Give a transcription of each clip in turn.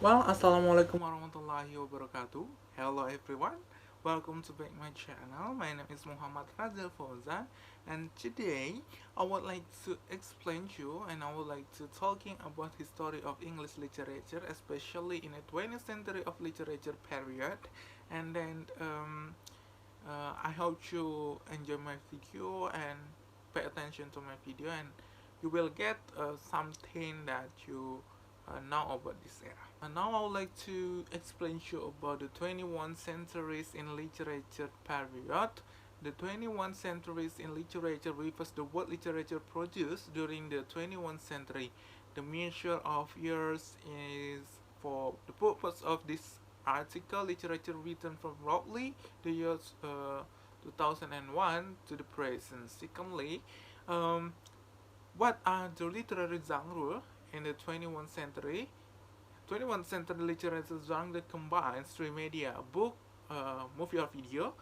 Assalamualaikum warahmatullahi wabarakatuh. Hello everyone. Welcome to back my channel. My name is Muhammad Razil Fauzan, and today I would like to explain to you and I would like to talking about history of English literature, especially in the 20th century of literature period. And then I hope you enjoy my video and pay attention to my video, and you will get something that you know about this era. And now I would like to explain to you about the 21 centuries in literature period. The 21 centuries in literature refers to what literature produced during the 21st century. The measure of years is for the purpose of this article literature written from roughly the years 2001 to the present. Secondly, um, what are the literary genres in the 21st century? 21st century literature genre combines three media: book, movie or video,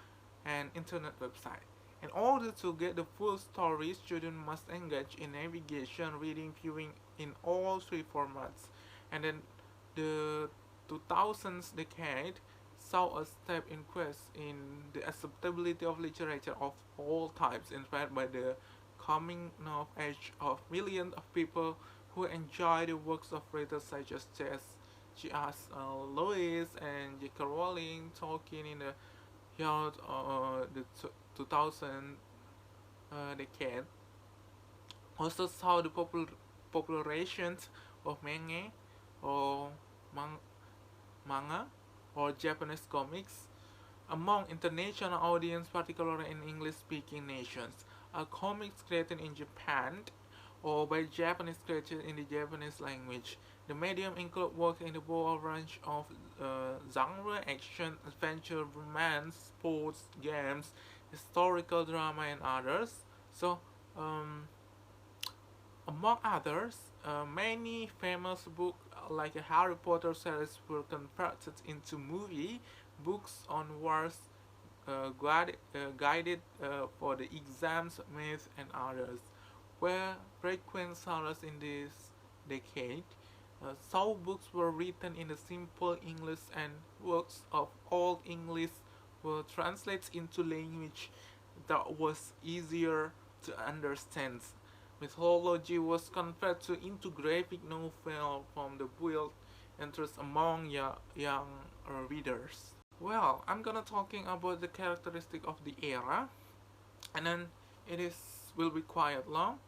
and internet website. In order to get the full story, students must engage in navigation, reading, viewing in all three formats. And then the 2000s decade saw a step increase in the acceptability of literature of all types, inspired by the coming of age of millions of people who enjoy the works of writers such as C.S. Lewis and J.K. Rowling, Tolkien in the year the 2000 decade. Also saw the popularizations of or man- manga or Japanese comics among international audience, particularly in English-speaking nations. Comics created in Japan or by Japanese creators in the Japanese language. The medium include work in the broad range of genre: action, adventure, romance, sports, games, historical drama, and others. So, um, among others, many famous books like a Harry Potter series were converted into movie. Books on wars, guided for the exams, math, and others were frequent genres in this decade. Some books were written in the simple English, and works of Old English were translated into language that was easier to understand. Mythology was converted into graphic novel from the build interest among young readers. Well, I'm gonna talking about the characteristic of the era, and then it is will be quite long.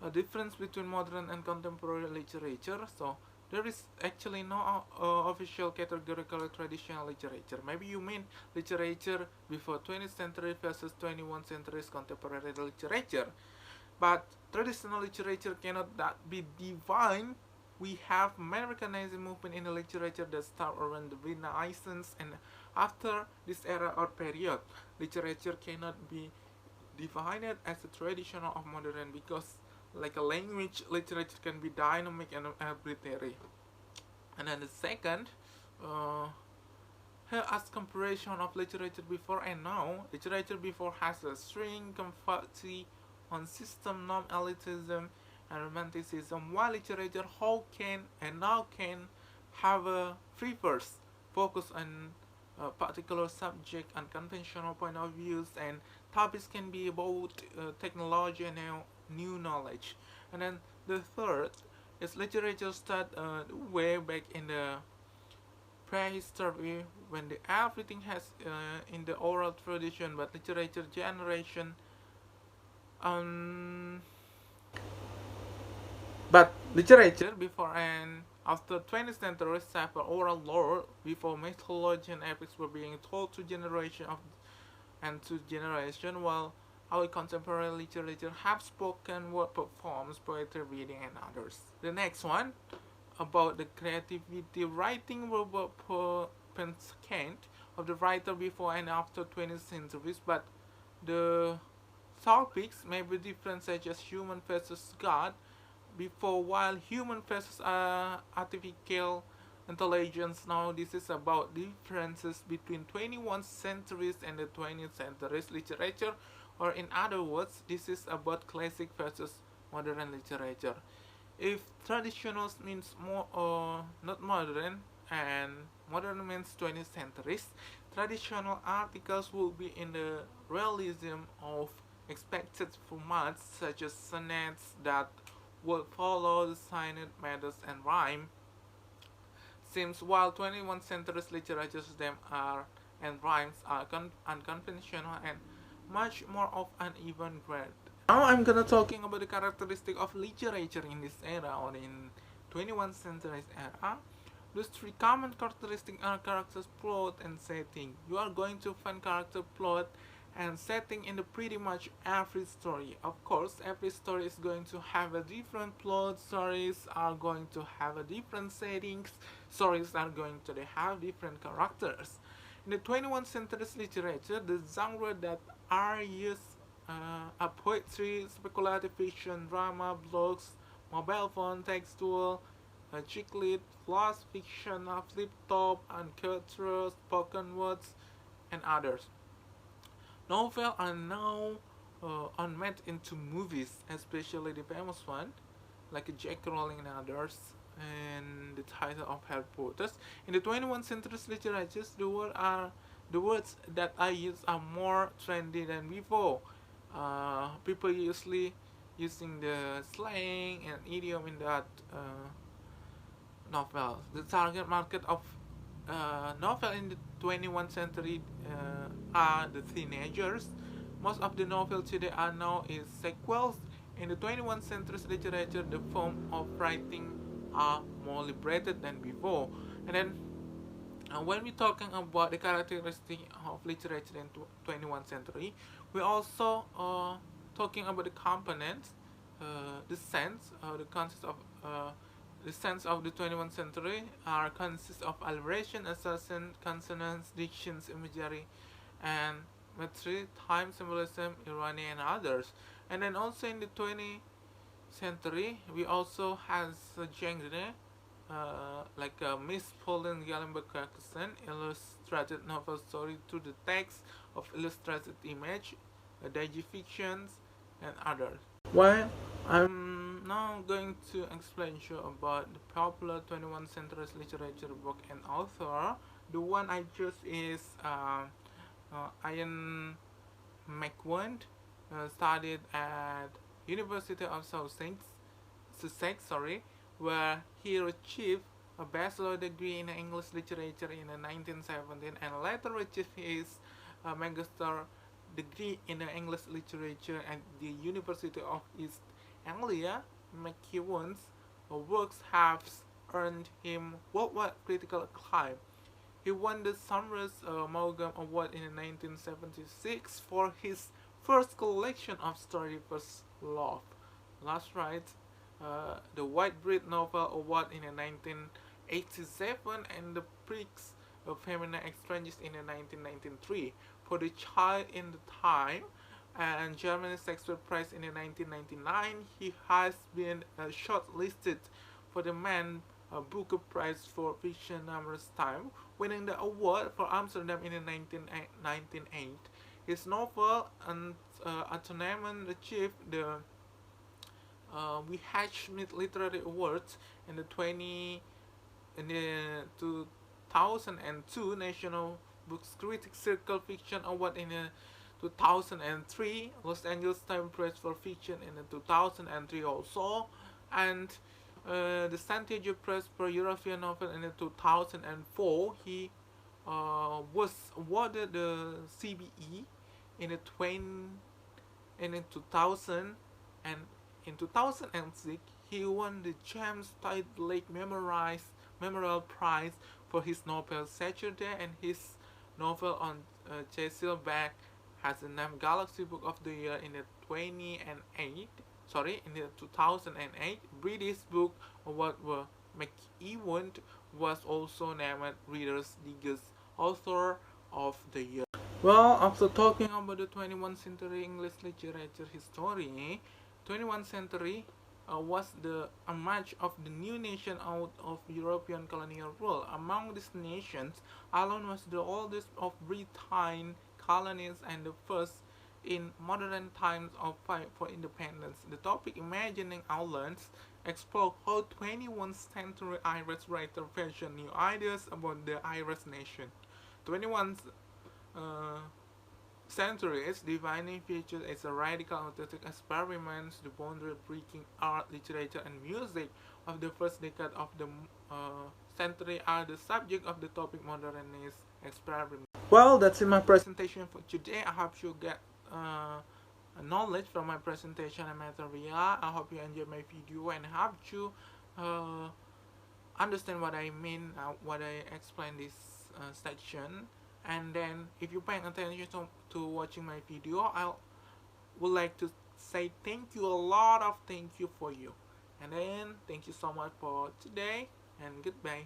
A difference between modern and contemporary literature. So there is actually no official categorical traditional literature. Maybe you mean literature before 20th century versus 21st century's contemporary literature, but traditional literature cannot that be defined. We have Americanizing movement in the literature that start around the Renaissance, and after this era or period, literature cannot be defined as a traditional of modern, because like a language, literature can be dynamic and arbitrary. And then the second, uh, here as comparison of literature before and now, literature before has a string conflicting on system, norm, elitism, and romanticism, while literature how can and now can have a reverse focus on a particular subject and conventional point of views, and topics can be about technology and new knowledge. And then the third is literature start way back in the prehistory, when the everything has in the oral tradition, but literature generation, um but literature before and after 20th century suffered oral lore before mythology and epics were being told to generation of and to generation, while our contemporary literature have spoken word performs, poetry reading, and others. The next one about the creativity writing Robert Penscant of the writer before and after 20th centuries, but the topics may be different, such as human versus God before, while human versus artificial intelligence. Now this is about differences between 21st centuries and the 20th centuries literature, or in other words, this is about classic versus modern literature. If traditional means more or not modern, and modern means 20th centuries, traditional articles will be in the realism of expected formats such as sonnets that will follow the signed metres and rhyme seems while 21st century literature's them are and rhymes are unconventional and much more of an even grade. Now I'm gonna talking about the characteristic of literature in this era or in 21st century era. Those three common characteristics are characters, plot, and setting. You are going to find character, plot, and setting in the pretty much every story. Of course, every story is going to have a different plot. Stories are going to have a different settings. Stories are going to have different characters. In the 21st century literature, the genre that are used are poetry, speculative fiction, drama, blogs, mobile phone, textual, chick lit, flash fiction, flip top, and culture, spoken words, and others. Novels are now unmade into movies, especially the famous one, like Jack Rowling and others, and the title of Harry Potter. In the 21st century literature, the words that I use are more trendy than before. People usually using the slang and idiom in that novels. The target market of novel in the 21st century are the teenagers. Most of the novels today are now is sequels. In the 21st century literature, the form of writing are more liberated than before. And then when we're talking about the characteristic of literature in 21st century, we also talking about the components, the sense, the concept of the sense of the 21st century are consists of alliteration, assertion, consonants, dictions, imagery, and metry, time, symbolism, irony, and others. And then also in the 20th century, we also has a genre like Miss Pauline Gallenberg Clarkson illustrated novel story through the text of illustrated image, digifictions, and others. Well, I'm now going to explain to you about the popular 21st century literature book and author. The one I choose is Ian McEwan, studied at University of Sussex, where he achieved a bachelor degree in English literature in 1917 and later achieved his magister degree in English literature at the University of East Anglia. McEwan's works have earned him worldwide critical acclaim. He won the Summers Maugham Award in 1976 for his first collection of stories, First Love. Last right, the White Bread Novel Award in 1987 and the Prix of Feminine Exchanges in 1993 for the Child in the Time and German Shakespeare Prize in 1999. He has been shortlisted for the Man Booker Prize for Fiction numerous times, winning the award for Amsterdam in 1998. His novel and Atonement achieved the we Schmidt Literary Awards in the 2002 National Books Critics Circle Fiction Award in the 2003, Los Angeles Times Prize for Fiction in the 2003 also, and the Santiago Press for European Novel in the 2004. He was awarded the CBE in the 2000, and in 2006 he won the James Tidlake Memorial Prize for his novel Saturday, and his novel on Cecil Beck has the name Galaxy Book of the Year in the 2008. British Book Award where McEwan was also named Reader's Digest Author of the Year. Well, after talking about the 21st century English literature history, 21st century was the emerge of the new nation out of European colonial rule. Among these nations, Ireland was the oldest of Britain colonies and the first in modern times of fight for independence. The topic Imagining Outlands explore how 21st century Irish writers fashion new ideas about the Irish nation. 21st uh, centuries defining features as a radical artistic experiments, the boundary breaking art, literature, and music of the first decade of the century are the subject of the topic modernist experiment. Well, that's in my presentation for today. I hope you get knowledge from my presentation and material. I hope you enjoy my video and hope you uh, understand what I mean, what I explain this section. And then, if you paying attention to watching my video, I would like to say thank you, a lot of thank you for you. And then, thank you so much for today, and goodbye.